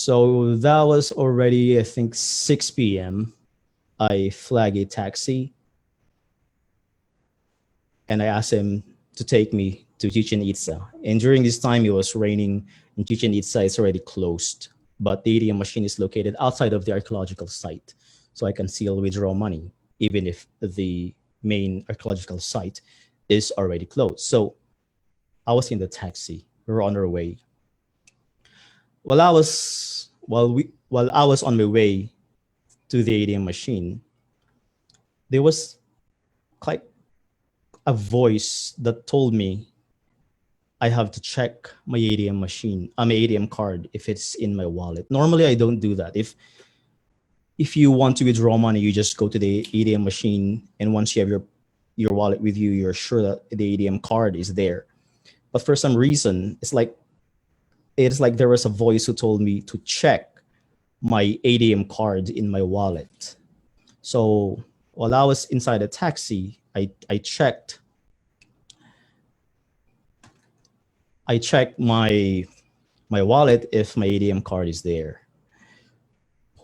So that was already, I think, 6 p.m. I flag a taxi and I asked him to take me to Chichen Itza. And during this time, it was raining, and Chichen Itza is already closed. But the ATM machine is located outside of the archaeological site, so I can still withdraw money, even if the main archaeological site is already closed. So I was in the taxi. We were on our way. While I was on my way to the ATM machine, there was quite a voice that told me I have to check my ATM machine, my ATM card if it's in my wallet. Normally, I don't do that. If you want to withdraw money, you just go to the ATM machine, and once you have your wallet with you, you're sure that the ATM card is there. But for some reason, it's like there was a voice who told me to check my ATM card in my wallet. So while I was inside the taxi, I checked my wallet if my ATM card is there.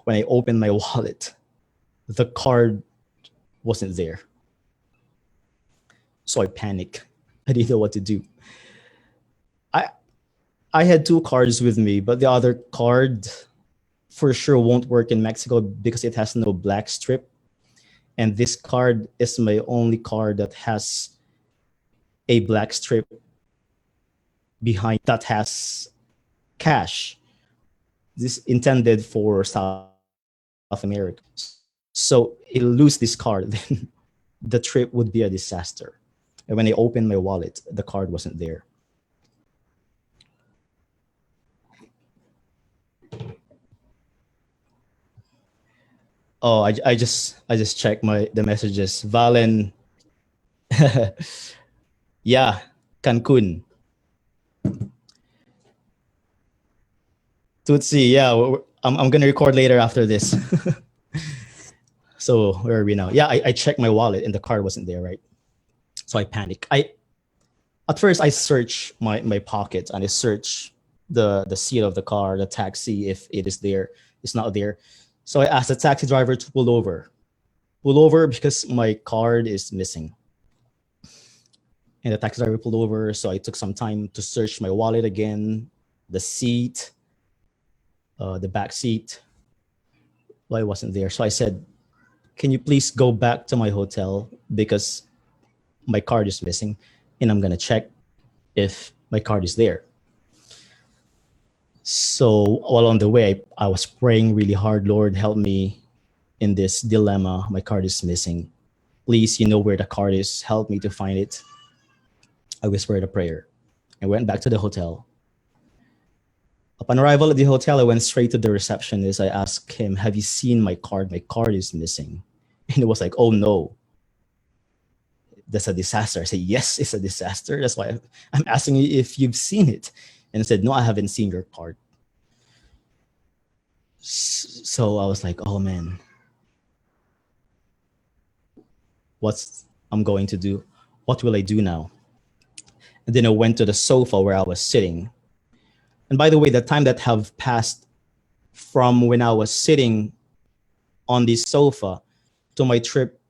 When I opened my wallet, the card wasn't there. So I panicked. I didn't know what to do. I had two cards with me, but the other card for sure won't work in Mexico because it has no black strip. And this card is my only card that has a black strip behind that has cash. This intended for South America. So it'll lose this card, then the trip would be a disaster. And when I opened my wallet, the card wasn't there. Oh, I just checked the messages. Valen, yeah, Cancun. Tutsi, yeah, I'm gonna record later after this. So where are we now? Yeah, I checked my wallet and the card wasn't there, right? So I panic. At first I search my pocket and I search the seat of the car, the taxi, if it is there. It's not there. So I asked the taxi driver to pull over. Pull over because my card is missing. And the taxi driver pulled over. So I took some time to search my wallet again, the seat, the back seat. Well, it wasn't there. So I said, can you please go back to my hotel because my card is missing and I'm going to check if my card is there. So while on the way, I was praying really hard, Lord, help me in this dilemma. My card is missing. Please, you know where the card is. Help me to find it. I whispered a prayer. I went back to the hotel. Upon arrival at the hotel, I went straight to the receptionist. I asked him, have you seen my card? My card is missing. And it was like, oh no, that's a disaster. I said, yes, it's a disaster. That's why I'm asking you if you've seen it. And I said, no, I haven't seen your card. So I was like, oh man, I'm going to do? What will I do now? And then I went to the sofa where I was sitting. And by the way, the time that have passed from when I was sitting on this sofa to my trip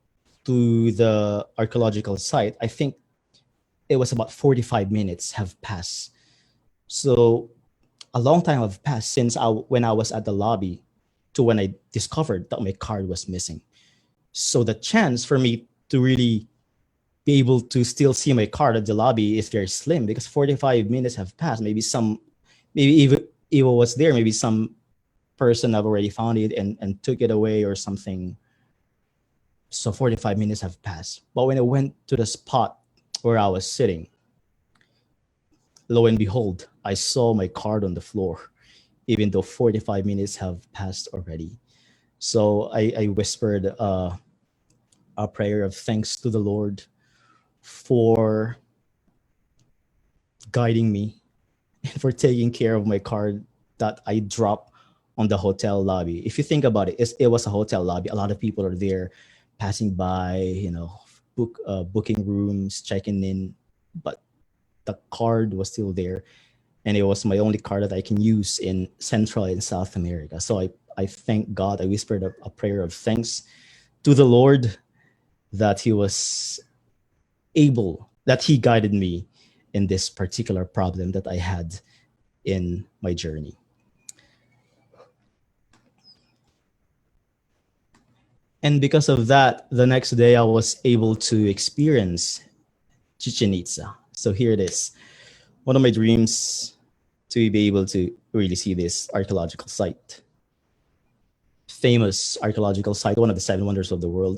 to the archaeological site, I think it was about 45 minutes have passed. So a long time have passed since when I was at the lobby to when I discovered that my card was missing. So the chance for me to really be able to still see my card at the lobby is very slim because 45 minutes have passed. Maybe even it was there, maybe some person have already found it and took it away or something. So 45 minutes have passed. But when I went to the spot where I was sitting, lo and behold, I saw my card on the floor, even though 45 minutes have passed already. So I whispered a prayer of thanks to the Lord for guiding me and for taking care of my card that I dropped on the hotel lobby. If you think about it, it was a hotel lobby. A lot of people are there passing by, booking rooms, checking in, but the card was still there. and it was my only car that I can use in Central and South America. So I thank God. I whispered a prayer of thanks to the Lord that He was able, that He guided me in this particular problem that I had in my journey. And because of that, the next day I was able to experience Chichen Itza. So here it is. One of my dreams to be able to really see this archaeological site. Famous archaeological site, one of the seven wonders of the world.